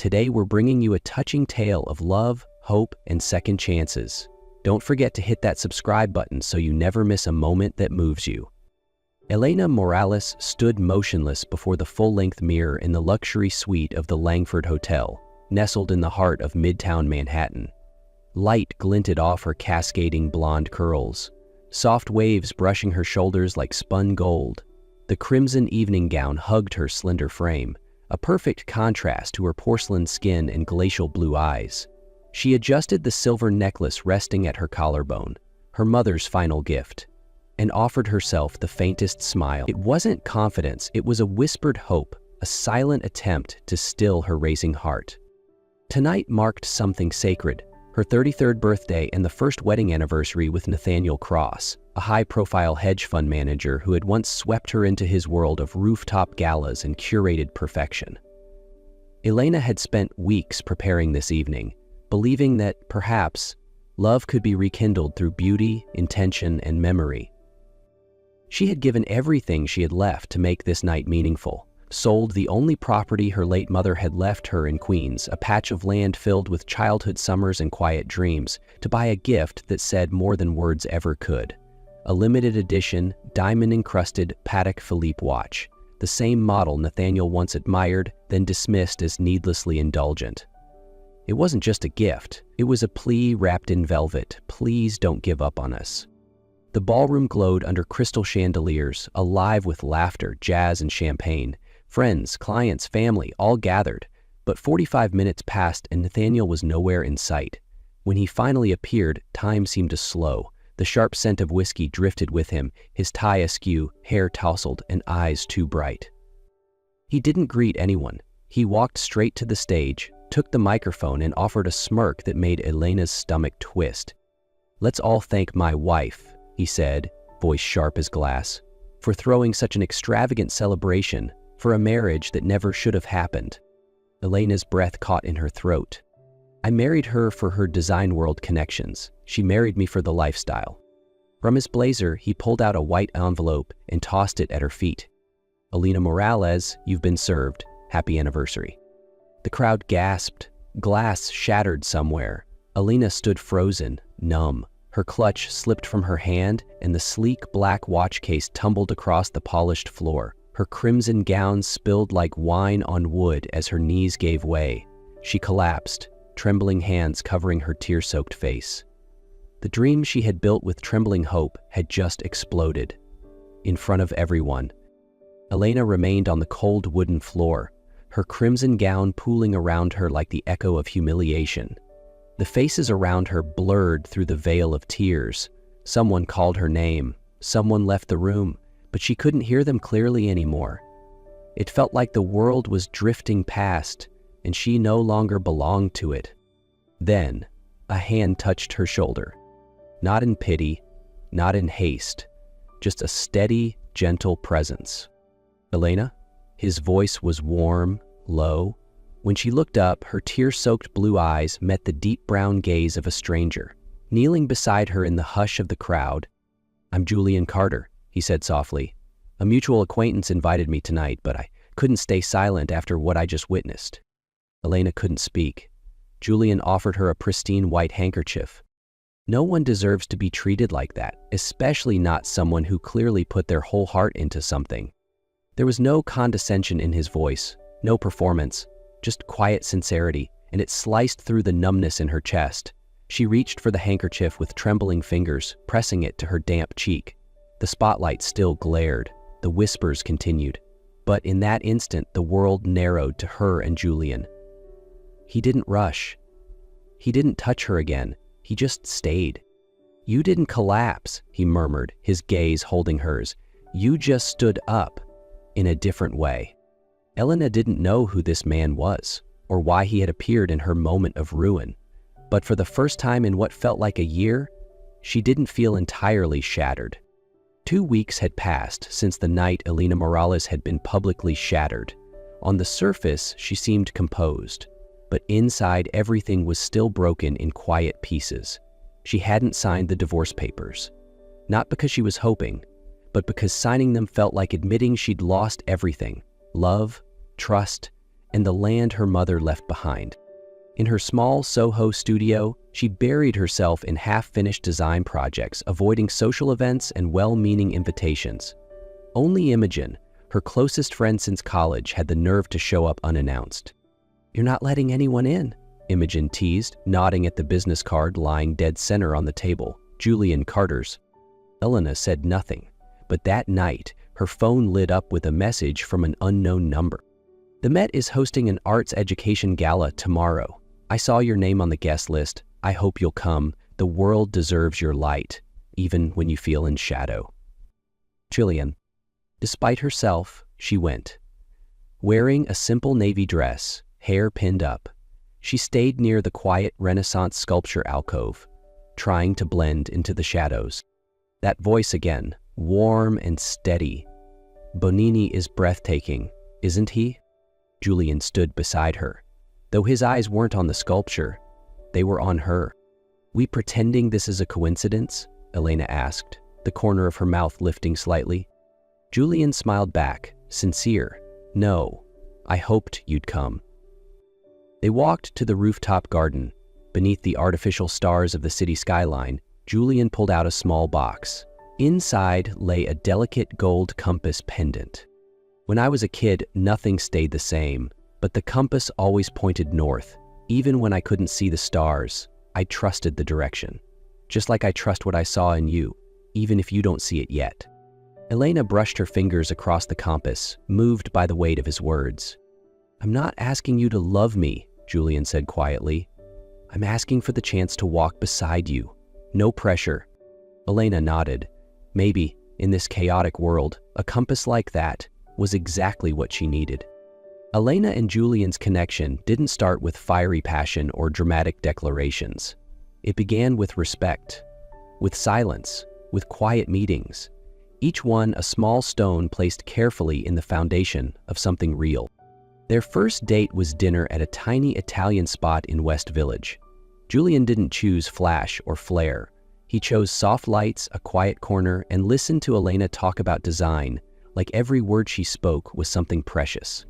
Today we're bringing you a touching tale of love, hope, and second chances. Don't forget to hit that subscribe button so you never miss a moment that moves you. Elena Morales stood motionless before the full-length mirror in the luxury suite of the Langford Hotel, nestled in the heart of Midtown Manhattan. Light glinted off her cascading blonde curls, soft waves brushing her shoulders like spun gold. The crimson evening gown hugged her slender frame, a perfect contrast to her porcelain skin and glacial blue eyes. She adjusted the silver necklace resting at her collarbone, her mother's final gift, and offered herself the faintest smile. It wasn't confidence, it was a whispered hope, a silent attempt to still her racing heart. Tonight marked something sacred, her 33rd birthday and the first wedding anniversary with Nathaniel Cross, a high-profile hedge fund manager who had once swept her into his world of rooftop galas and curated perfection. Elena had spent weeks preparing this evening, believing that, perhaps, love could be rekindled through beauty, intention, and memory. She had given everything she had left to make this night meaningful, sold the only property her late mother had left her in Queens, a patch of land filled with childhood summers and quiet dreams, to buy a gift that said more than words ever could. A limited edition, diamond-encrusted Patek Philippe watch, the same model Nathaniel once admired, then dismissed as needlessly indulgent. It wasn't just a gift, it was a plea wrapped in velvet. Please don't give up on us. The ballroom glowed under crystal chandeliers, alive with laughter, jazz, and champagne. Friends, clients, family, all gathered, but 45 minutes passed and Nathaniel was nowhere in sight. When he finally appeared, time seemed to slow. The sharp scent of whiskey drifted with him, his tie askew, hair tousled, and eyes too bright. He didn't greet anyone. He walked straight to the stage, took the microphone, and offered a smirk that made Elena's stomach twist. "Let's all thank my wife," he said, voice sharp as glass, "for throwing such an extravagant celebration, for a marriage that never should have happened." Elena's breath caught in her throat. "I married her for her design world connections. She married me for the lifestyle." From his blazer, he pulled out a white envelope and tossed it at her feet. "Elena Morales, you've been served. Happy anniversary." The crowd gasped. Glass shattered somewhere. Elena stood frozen, numb. Her clutch slipped from her hand, and the sleek black watch case tumbled across the polished floor. Her crimson gown spilled like wine on wood as her knees gave way. She collapsed, trembling hands covering her tear-soaked face. The dream she had built with trembling hope had just exploded. In front of everyone, Elena remained on the cold wooden floor, her crimson gown pooling around her like the echo of humiliation. The faces around her blurred through the veil of tears. Someone called her name, someone left the room, but she couldn't hear them clearly anymore. It felt like the world was drifting past, and she no longer belonged to it. Then, a hand touched her shoulder. Not in pity, not in haste, just a steady, gentle presence. "Elena?" His voice was warm, low. When she looked up, her tear-soaked blue eyes met the deep brown gaze of a stranger. Kneeling beside her in the hush of the crowd, "I'm Julian Carter," he said softly. "A mutual acquaintance invited me tonight, but I couldn't stay silent after what I just witnessed." Elena couldn't speak. Julian offered her a pristine white handkerchief. No one deserves to be treated like that, especially not someone who clearly put their whole heart into something. There was no condescension in his voice, no performance, just quiet sincerity, and it sliced through the numbness in her chest. She reached for the handkerchief with trembling fingers, pressing it to her damp cheek. The spotlight still glared. The whispers continued. But in that instant, the world narrowed to her and Julian. He didn't rush. He didn't touch her again. He just stayed. "You didn't collapse," he murmured, his gaze holding hers. "You just stood up, in a different way." Elena didn't know who this man was, or why he had appeared in her moment of ruin. But for the first time in what felt like a year, she didn't feel entirely shattered. 2 weeks had passed since the night Elena Morales had been publicly shattered. On the surface, she seemed composed, but inside everything was still broken in quiet pieces. She hadn't signed the divorce papers, not because she was hoping, but because signing them felt like admitting she'd lost everything: love, trust, and the land her mother left behind. In her small Soho studio, she buried herself in half-finished design projects, avoiding social events and well-meaning invitations. Only Imogen, her closest friend since college, had the nerve to show up unannounced. "You're not letting anyone in," Imogen teased, nodding at the business card lying dead center on the table, Julian Carter's. Elena said nothing, but that night, her phone lit up with a message from an unknown number. "The Met is hosting an arts education gala tomorrow. I saw your name on the guest list. I hope you'll come. The world deserves your light, even when you feel in shadow." Julian. Despite herself, she went. Wearing a simple navy dress, hair pinned up, she stayed near the quiet Renaissance sculpture alcove, trying to blend into the shadows. That voice again, warm and steady. "Bonini is breathtaking, isn't he?" Julian stood beside her. Though his eyes weren't on the sculpture, they were on her. "We pretending this is a coincidence?" Elena asked, the corner of her mouth lifting slightly. Julian smiled back, sincere. "No, I hoped you'd come." They walked to the rooftop garden. Beneath the artificial stars of the city skyline, Julian pulled out a small box. Inside lay a delicate gold compass pendant. "When I was a kid, nothing stayed the same, but the compass always pointed north. Even when I couldn't see the stars, I trusted the direction. Just like I trust what I saw in you, even if you don't see it yet." Elena brushed her fingers across the compass, moved by the weight of his words. "I'm not asking you to love me," Julian said quietly. "I'm asking for the chance to walk beside you. No pressure." Elena nodded. Maybe, in this chaotic world, a compass like that was exactly what she needed. Elena and Julian's connection didn't start with fiery passion or dramatic declarations. It began with respect, with silence, with quiet meetings, each one a small stone placed carefully in the foundation of something real. Their first date was dinner at a tiny Italian spot in West Village. Julian didn't choose flash or flair. He chose soft lights, a quiet corner, and listened to Elena talk about design, like every word she spoke was something precious.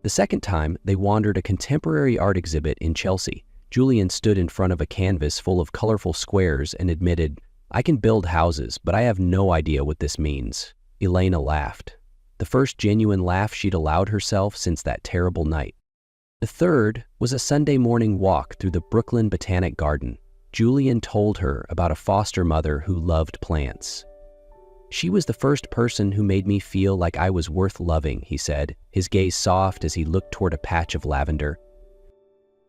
The second time, they wandered a contemporary art exhibit in Chelsea. Julian stood in front of a canvas full of colorful squares and admitted, "I can build houses, but I have no idea what this means." Elena laughed. The first genuine laugh she'd allowed herself since that terrible night. The third was a Sunday morning walk through the Brooklyn Botanic Garden. Julian told her about a foster mother who loved plants. "She was the first person who made me feel like I was worth loving," he said, his gaze soft as he looked toward a patch of lavender.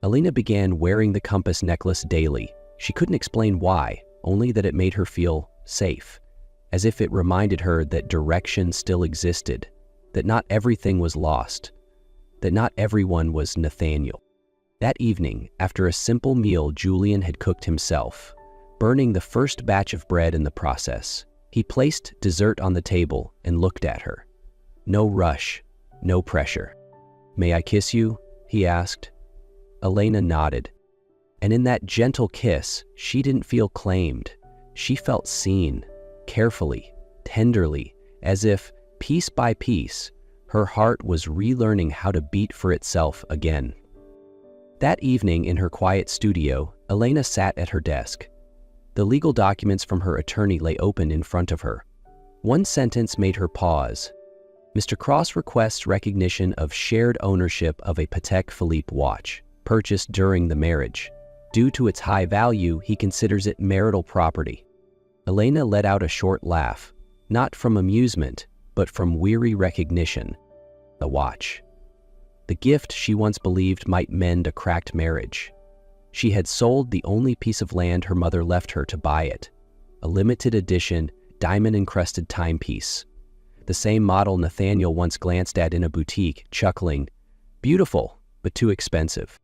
Elena began wearing the compass necklace daily. She couldn't explain why, only that it made her feel safe, as if it reminded her that direction still existed, that not everything was lost, that not everyone was Nathaniel. That evening, after a simple meal Julian had cooked himself, burning the first batch of bread in the process, he placed dessert on the table and looked at her. No rush, no pressure. "May I kiss you?" he asked. Elena nodded. And in that gentle kiss, she didn't feel claimed. She felt seen, carefully, tenderly, as if, piece by piece, her heart was relearning how to beat for itself again. That evening in her quiet studio, Elena sat at her desk. The legal documents from her attorney lay open in front of her. One sentence made her pause. "Mr. Cross requests recognition of shared ownership of a Patek Philippe watch, purchased during the marriage. Due to its high value, he considers it marital property." Elena let out a short laugh, not from amusement, but from weary recognition. The watch. The gift she once believed might mend a cracked marriage. She had sold the only piece of land her mother left her to buy it, a limited edition, diamond-encrusted timepiece. The same model Nathaniel once glanced at in a boutique, chuckling, "Beautiful, but too expensive."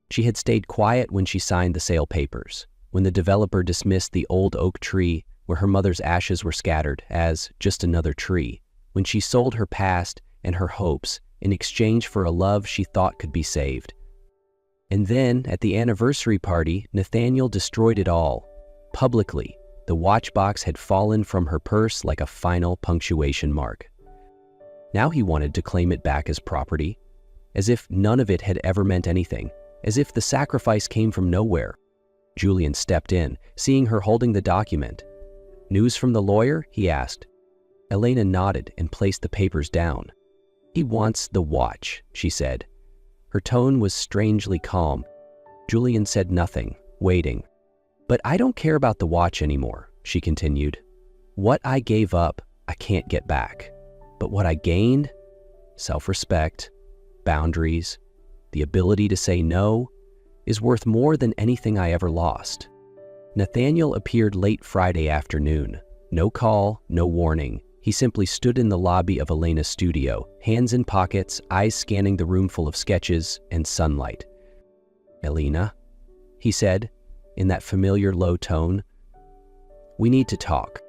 She had stayed quiet when she signed the sale papers, when the developer dismissed the old oak tree where her mother's ashes were scattered as just another tree, when she sold her past and her hopes in exchange for a love she thought could be saved. And then, at the anniversary party, Nathaniel destroyed it all. Publicly, the watch box had fallen from her purse like a final punctuation mark. Now he wanted to claim it back as property. as if none of it had ever meant anything, as if the sacrifice came from nowhere. Julian stepped in, seeing her holding the document. "News from the lawyer?" he asked. Elena nodded and placed the papers down. "He wants the watch," she said. Her tone was strangely calm. Julian said nothing, waiting. "But I don't care about the watch anymore," she continued. "What I gave up, I can't get back. But what I gained? Self-respect, boundaries, the ability to say no, is worth more than anything I ever lost." Nathaniel appeared late Friday afternoon. No call, no warning. He simply stood in the lobby of Elena's studio, hands in pockets, eyes scanning the room full of sketches and sunlight. "Elena," he said, in that familiar low tone. "We need to talk."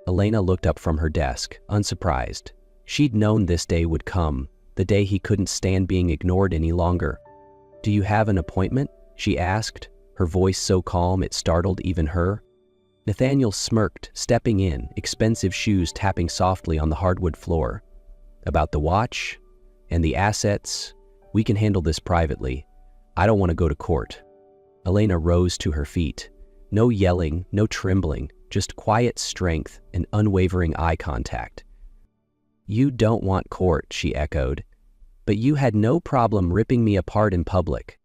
Elena looked up from her desk, unsurprised. She'd known this day would come, the day he couldn't stand being ignored any longer. "Do you have an appointment?" she asked, her voice so calm it startled even her. Nathaniel smirked, stepping in, expensive shoes tapping softly on the hardwood floor. "About the watch and the assets, we can handle this privately. I don't want to go to court." Elena rose to her feet. No yelling, no trembling, just quiet strength and unwavering eye contact. "You don't want court," she echoed, "but you had no problem ripping me apart in public."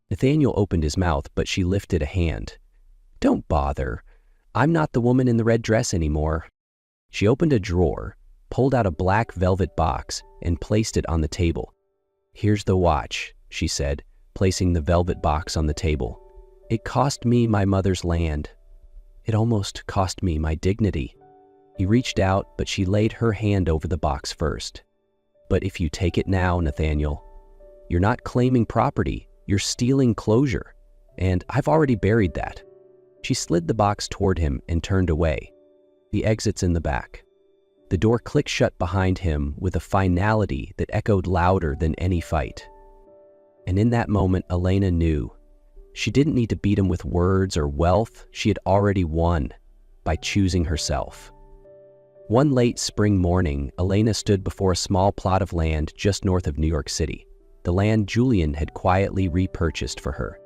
Nathaniel opened his mouth, but she lifted a hand. "Don't bother. I'm not the woman in the red dress anymore." She opened a drawer, pulled out a black velvet box, and placed it on the table. "Here's the watch," she said, placing the velvet box on the table. "It cost me my mother's land. It almost cost me my dignity." He reached out, but she laid her hand over the box first. "But if you take it now, Nathaniel, you're not claiming property, you're stealing closure. And I've already buried that." She slid the box toward him and turned away. "The exit's in the back." The door clicked shut behind him with a finality that echoed louder than any fight. And in that moment, Elena knew. She didn't need to beat him with words or wealth. She had already won by choosing herself. One late spring morning, Elena stood before a small plot of land just north of New York City, the land Julian had quietly repurchased for her.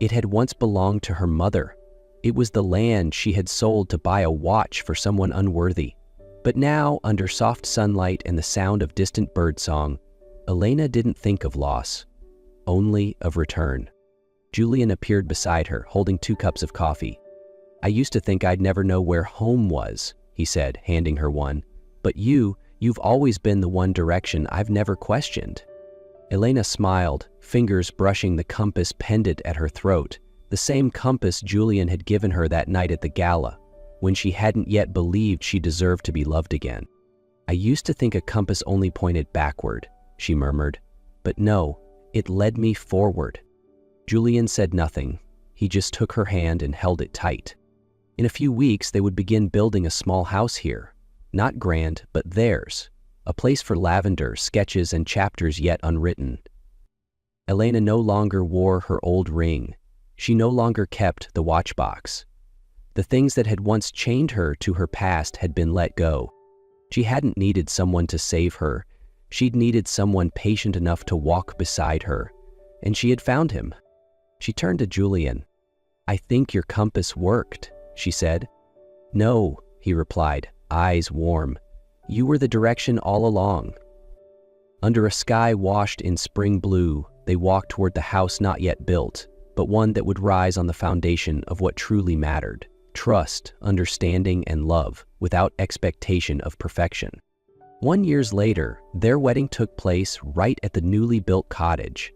It had once belonged to her mother. It was the land she had sold to buy a watch for someone unworthy. But now, under soft sunlight and the sound of distant birdsong, Elena didn't think of loss, only of return. Julian appeared beside her, holding 2 cups of coffee. "I used to think I'd never know where home was," he said, handing her one. "But you've always been the one direction I've never questioned." Elena smiled, fingers brushing the compass pendant at her throat, the same compass Julian had given her that night at the gala, when she hadn't yet believed she deserved to be loved again. "I used to think a compass only pointed backward," she murmured. "But no, it led me forward." Julian said nothing. He just took her hand and held it tight. In a few weeks, they would begin building a small house here. Not grand, but theirs. A place for lavender, sketches, and chapters yet unwritten. Elena no longer wore her old ring. She no longer kept the watch box. The things that had once chained her to her past had been let go. She hadn't needed someone to save her. She'd needed someone patient enough to walk beside her. And she had found him. She turned to Julian. "I think your compass worked," she said. "No," he replied, eyes warm. "You were the direction all along." Under a sky washed in spring blue, they walked toward the house not yet built, but one that would rise on the foundation of what truly mattered: trust, understanding, and love, without expectation of perfection. 1 year later, their wedding took place right at the newly built cottage.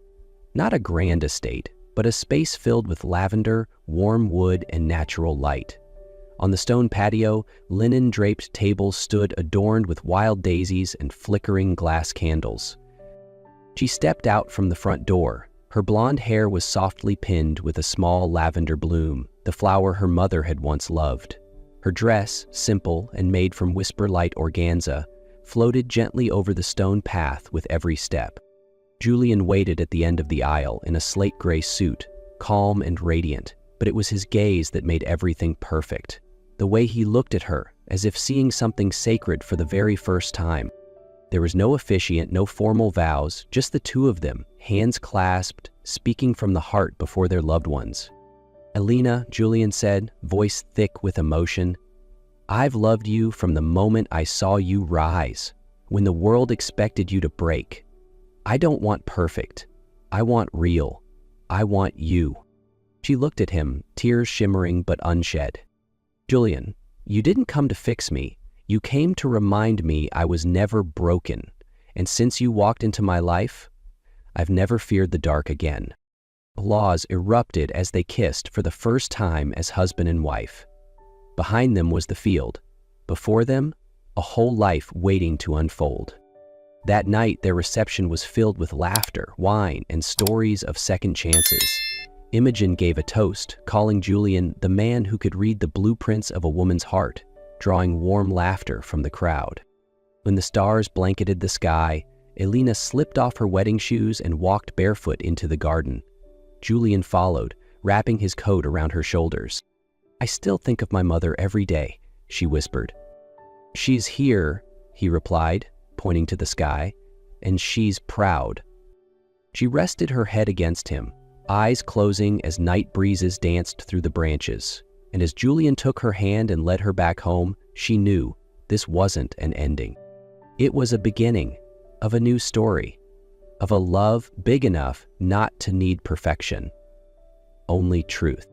Not a grand estate, but a space filled with lavender, warm wood, and natural light. On the stone patio, linen-draped tables stood adorned with wild daisies and flickering glass candles. She stepped out from the front door. Her blonde hair was softly pinned with a small lavender bloom, the flower her mother had once loved. Her dress, simple and made from whisper-light organza, floated gently over the stone path with every step. Julian waited at the end of the aisle in a slate-gray suit, calm and radiant, but it was his gaze that made everything perfect. The way he looked at her, as if seeing something sacred for the very first time. There was no officiant, no formal vows, just the two of them, hands clasped, speaking from the heart before their loved ones. "Elena," Julian said, voice thick with emotion, "I've loved you from the moment I saw you rise, when the world expected you to break. I don't want perfect. I want real. I want you." She looked at him, tears shimmering but unshed. "Julian, you didn't come to fix me. You came to remind me I was never broken, and since you walked into my life, I've never feared the dark again." Applause erupted as they kissed for the first time as husband and wife. Behind them was the field. Before them, a whole life waiting to unfold. That night, their reception was filled with laughter, wine, and stories of second chances. Imogen gave a toast, calling Julian the man who could read the blueprints of a woman's heart, drawing warm laughter from the crowd. When the stars blanketed the sky, Elena slipped off her wedding shoes and walked barefoot into the garden. Julian followed, wrapping his coat around her shoulders. "I still think of my mother every day," she whispered. "She's here," he replied, pointing to the sky, "and she's proud." She rested her head against him, eyes closing as night breezes danced through the branches. And as Julian took her hand and led her back home, she knew this wasn't an ending. It was a beginning of a new story, of a love big enough not to need perfection, only truth.